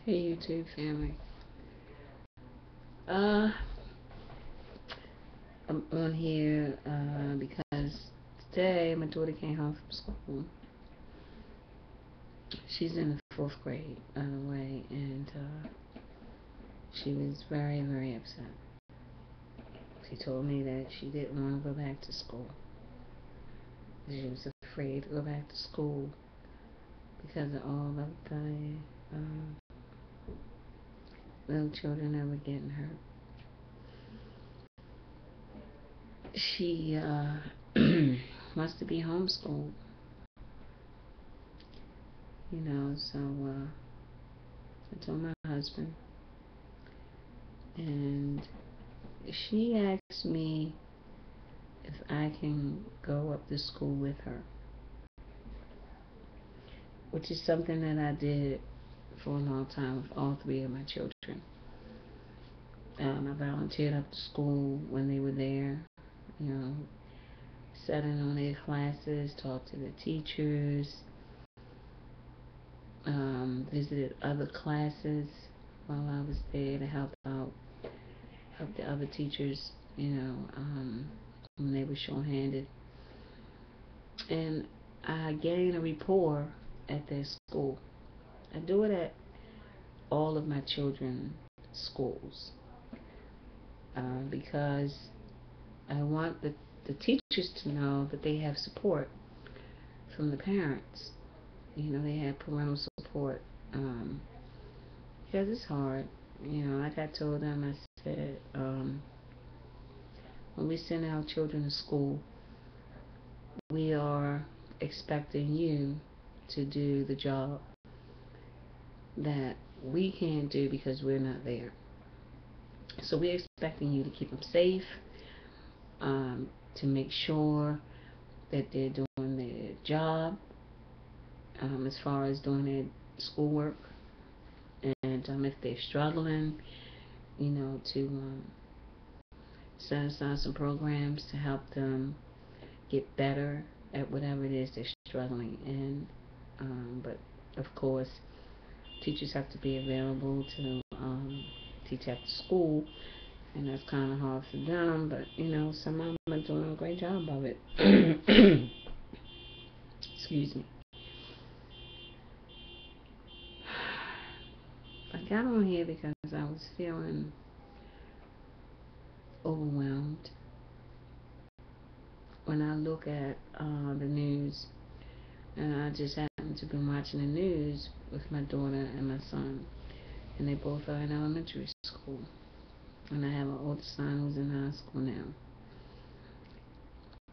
Hey YouTube family. Uh, I'm on here because today my daughter came home from school. She's in the fourth grade, by the way, and she was very, very upset. She told me that she didn't want to go back to school. She was afraid to go back to school because of all of the um, little children that were getting hurt. She wants to be homeschooled, so I told my husband, and she asked me if I can go up to school with her, which is something that I did for a long time with all three of my children. I volunteered up to school when they were there, you know, sat in on their classes, talked to the teachers, visited other classes while I was there to help the other teachers, when they were short-handed. And I gained a rapport at their school. I do it at all of my children's schools because I want the teachers to know that they have support from the parents. They have parental support because it's hard. Like I told them, I said, when we send our children to school, we are expecting you to do the job that we can't do because we're not there. So we're expecting you to keep them safe, to make sure that they're doing their job as far as doing their schoolwork, and if they're struggling, to set aside some programs to help them get better at whatever it is they're struggling in. But of course, teachers have to be available to teach after school, and that's kind of hard for them. But some of them are doing a great job of it. Excuse me. I got on here because I was feeling overwhelmed when I look at the news, and I just happened to be watching the news with my daughter and my son, and they both are in elementary school, and I have an older son who's in high school now,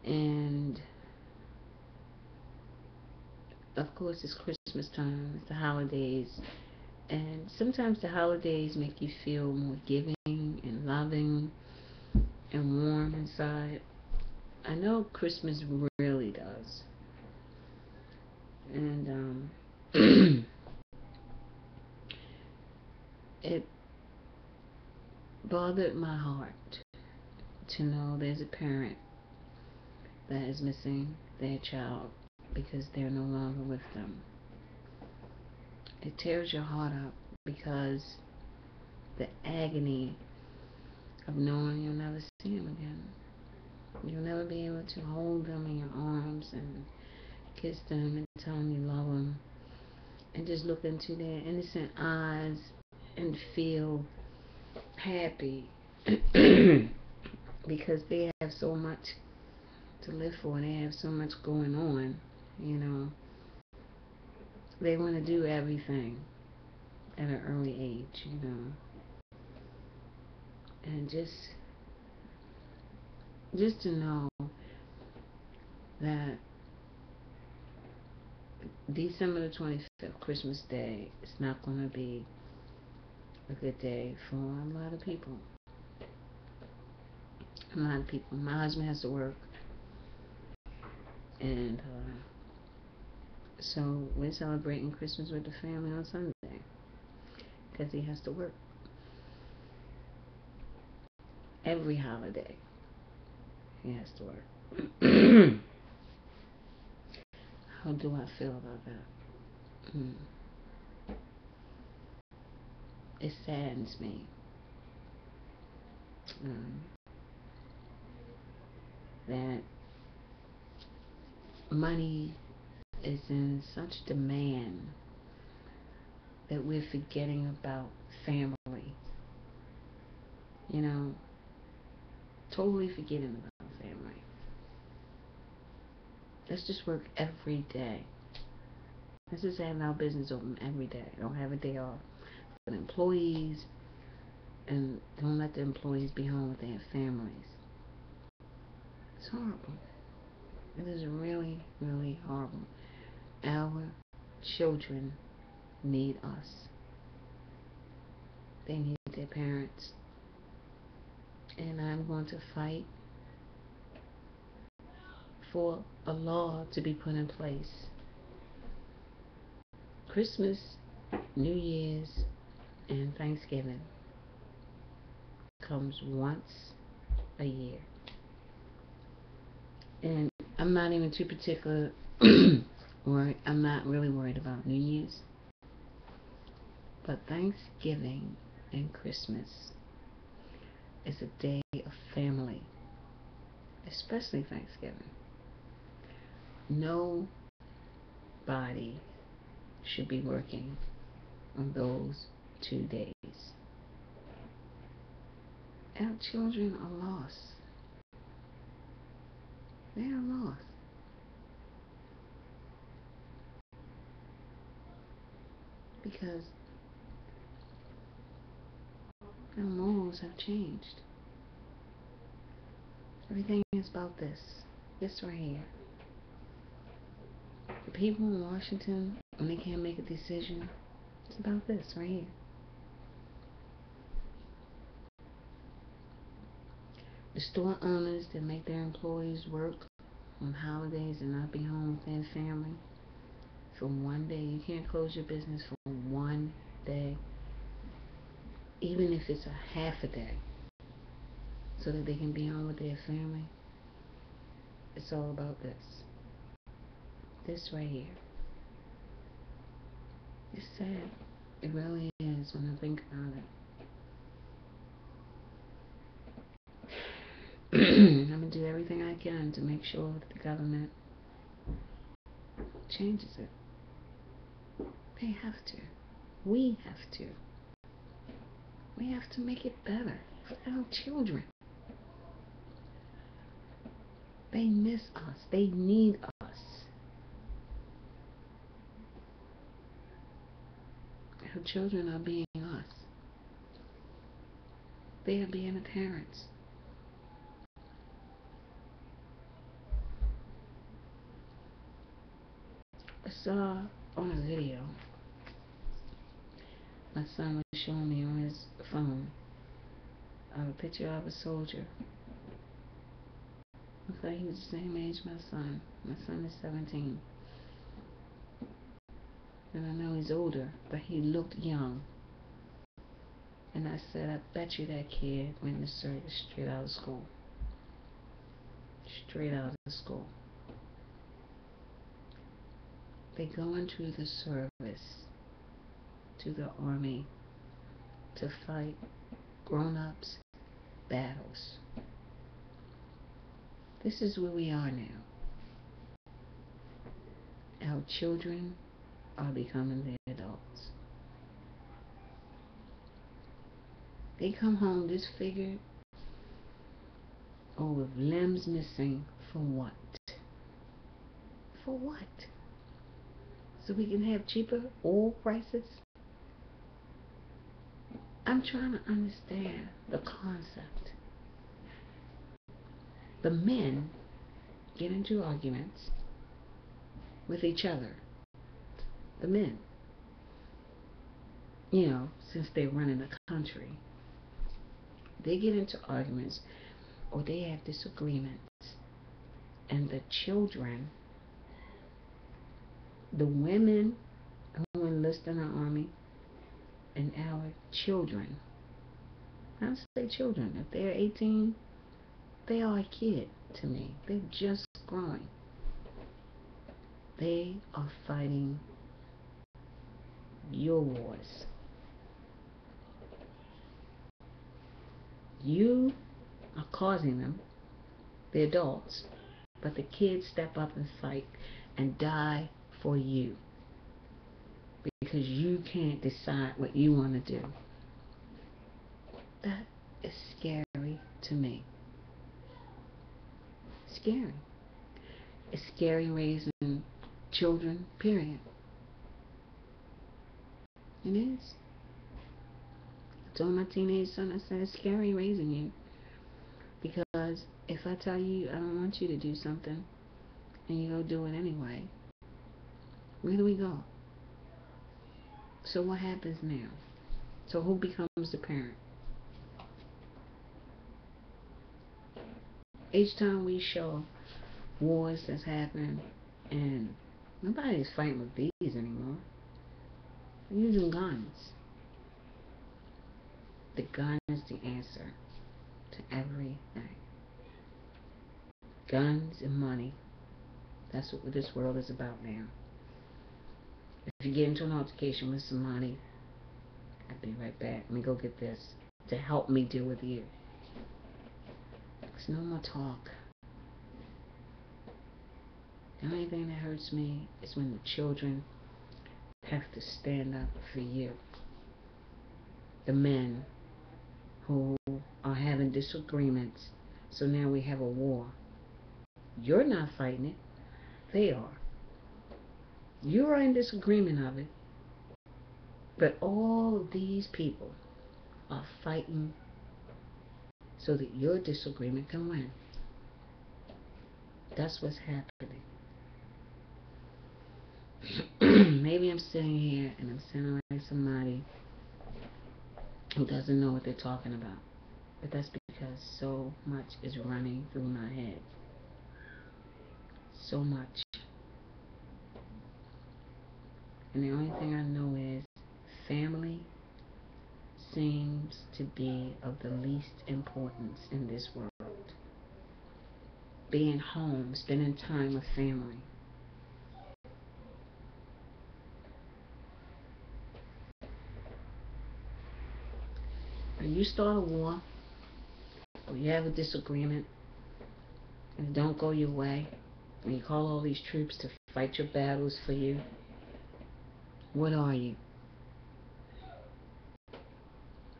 and of course it's Christmas time, it's the holidays, and sometimes the holidays make you feel more giving and loving and warm inside. I know Christmas really does. And it bothered my heart to know there's a parent that is missing their child because they're no longer with them. It tears your heart up because the agony of knowing you'll never see them again. You'll never be able to hold them in your arms and kiss them and tell them you love them and just look into their innocent eyes and feel happy because they have so much to live for. They have so much going on. You know, they want to do everything at an early age. And just to know that December the 25th, Christmas Day, is not going to be a good day for a lot of people. A lot of people. My husband has to work, and so we're celebrating Christmas with the family on Sunday because he has to work. Every holiday, he has to work. How do I feel about that? it saddens me um, that money is in such demand that we're forgetting about family. You know, totally forgetting about family. Let's just work every day. Let's just have our business open every day. Don't have a day off for the employees, and don't let the employees be home with their families. It's horrible. It is really, really horrible. Our children need us. They need their parents. And I'm going to fight for a law to be put in place. Christmas, New Year's, and Thanksgiving comes once a year. And I'm not even too particular, or I'm not really worried about New Year's. But Thanksgiving and Christmas is a day of family, especially Thanksgiving. Nobody should be working on those 2 days. Our children are lost. They are lost. Because our morals have changed. Everything is about this. This right here. The people in Washington, when they can't make a decision, it's about this right here. The store owners that make their employees work on holidays and not be home with their family for 1 day. You can't close your business for 1 day, even if it's a half a day, so that they can be home with their family. It's all about this. This right here. It's sad. It really is when I think about it. I'm going to do everything I can to make sure that the government changes it. They have to. We have to. We have to make it better for our children. They miss us. They need us. Our children are being us. They are being the parents. I saw on a video, my son was showing me on his phone a picture of a soldier. Looks like he was the same age as my son. My son is 17. And I know he's older, but he looked young. And I said, I bet you that kid went to service straight out of school. Straight out of school. They go into the service, to the army, to fight grown-ups battles. This is where we are now. Our children are becoming the adults. They come home disfigured or with limbs missing for what? For what? So we can have cheaper oil prices? I'm trying to understand the concept. The men get into arguments with each other. The men. You know, since they're running the country, they get into arguments or they have disagreements. And the children, the women who enlist in the army, and our children, I say children, if they're 18, they are a kid to me. They're just growing. They are fighting your wars. You are causing them, the adults, but the kids step up and fight and die for you because you can't decide what you want to do. That is scary to me. Scary. It's scary raising children, period. It is. I told my teenage son, I said, it's scary raising you. Because if I tell you I don't want you to do something, and you go do it anyway, where do we go? So what happens now? So who becomes the parent? Each time we show wars that's happening, and nobody's fighting with bees anymore. They're using guns. The gun is the answer to everything. Guns and money. That's what this world is about now. If you get into an altercation with somebody, I'll be right back. Let me go get this to help me deal with you. There's no more talk. The only thing that hurts me is when the children have to stand up for you. The men who are having disagreements, so now we have a war. You're not fighting it. They are. You are in disagreement of it. But all of these people are fighting so that your disagreement can win. That's what's happening. Maybe I'm sitting here and I'm sounding like somebody who doesn't know what they're talking about. But that's because so much is running through my head. So much. And the only thing I know is family seems to be of the least importance in this world. Being home, spending time with family. When you start a war, or you have a disagreement, and it don't go your way, and you call all these troops to fight your battles for you, what are you?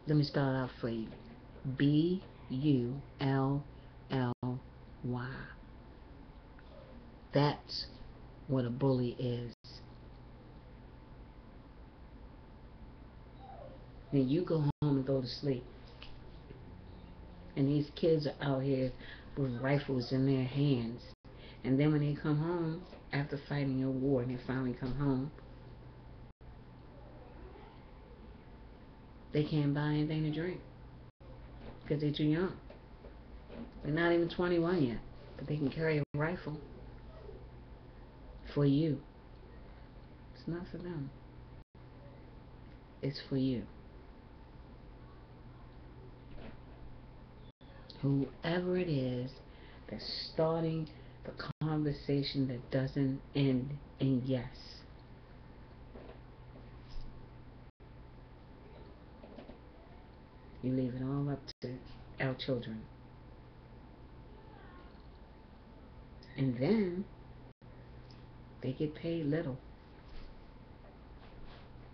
Let me spell it out for you. B-U-L-L-Y. That's what a bully is. And you go home and go to sleep. And these kids are out here with rifles in their hands. And then when they come home, after fighting your war, and they finally come home, they can't buy anything to drink. Because they're too young. They're not even 21 yet. But they can carry a rifle for you. It's not for them. It's for you. Whoever it is that's starting the conversation that doesn't end in yes. You leave it all up to our children. And then they get paid little.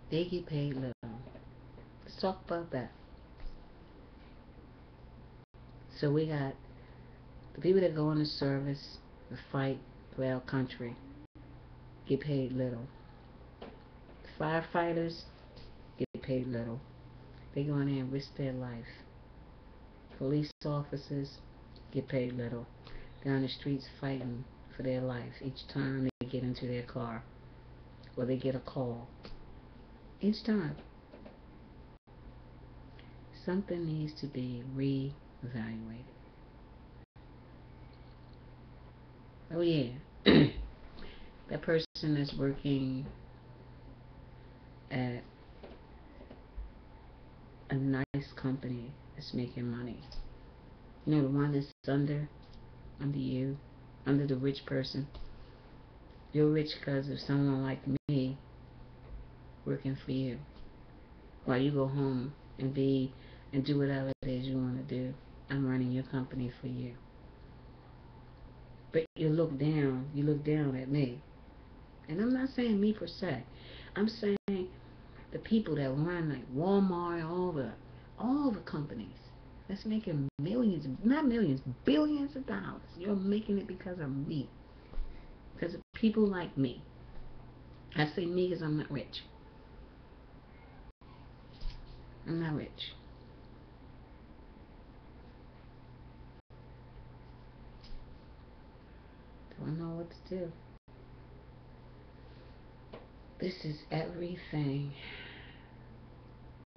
They get paid little. Let's talk about that. So we got the people that go into service and fight for our country get paid little. The firefighters get paid little. They go in there and risk their life. Police officers get paid little. They're on the streets fighting for their life each time they get into their car or they get a call. Each time. Something needs to be reevaluated. Oh yeah. That person that's working at a nice company that's making money. You know, the one that's under you, under the rich person. You're rich because of someone like me working for you. While you go home and be and do whatever it is you want to do. I'm running your company for you. But you look down at me. And I'm not saying me per se. I'm saying the people that run like Walmart, all the companies that's making millions, not millions, billions of dollars. You're making it because of me. Because of people like me. I say me because I'm not rich. I'm not rich. Don't know what to do. This is everything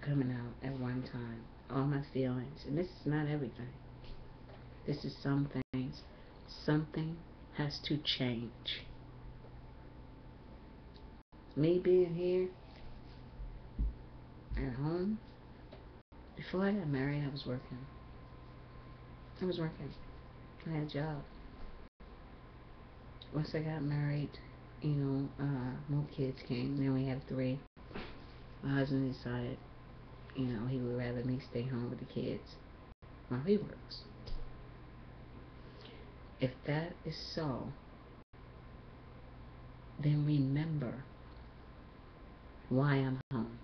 coming out at one time. All my feelings. And this is not everything. This is some things. Something has to change. Me being here at home. Before I got married, I was working. I had a job. Once I got married, more kids came. Then we have 3. My husband decided, he would rather me stay home with the kids while he works. If that is so, then remember why I'm home.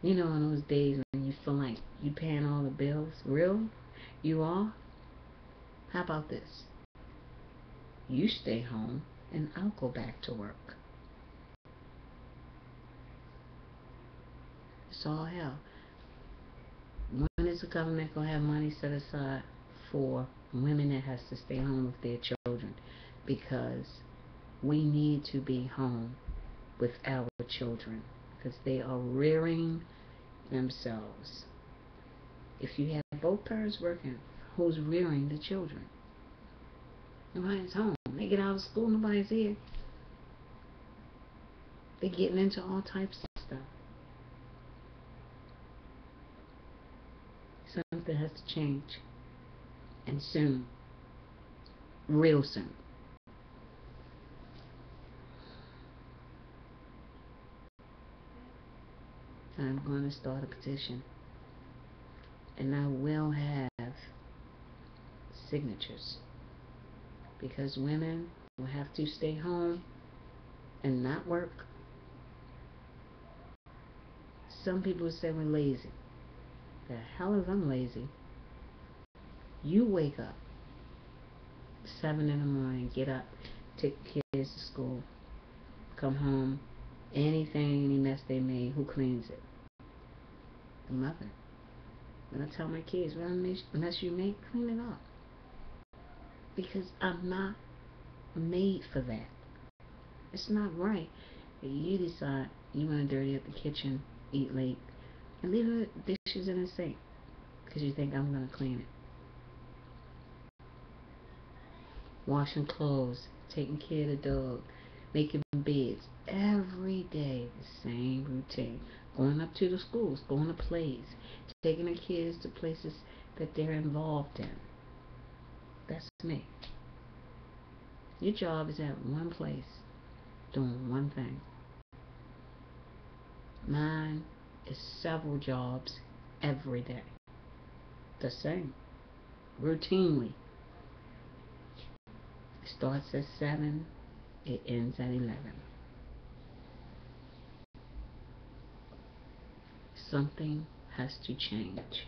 In those days when you feel like you paying all the bills, real? You are? How about this? You stay home and I'll go back to work. It's all hell. When is the government going to have money set aside for women that has to stay home with their children? Because we need to be home with our children because they are rearing themselves. If you have both parents working, who's rearing the children? Nobody's home. They get out of school, nobody's here. They're getting into all types of stuff. Something has to change. And soon. Real soon. I'm going to start a petition. And I will have signatures. Because women will have to stay home and not work. Some people say we're lazy. The hell is I'm lazy? You wake up 7 in the morning, get up, take the kids to school, come home, any mess they made, who cleans it? The mother. And I tell my kids, whatever mess you make, clean it up. Because I'm not made for that. It's not right. You decide you want to dirty up the kitchen, eat late, and leave the dishes in the sink because you think I'm going to clean it. Washing clothes, taking care of the dog, making beds. Every day, the same routine. Going up to the schools, going to plays, taking the kids to places that they're involved in. That's me. Your job is at one place, doing one thing. Mine is several jobs every day. The same. Routinely. It starts at 7, it ends at 11. Something has to change.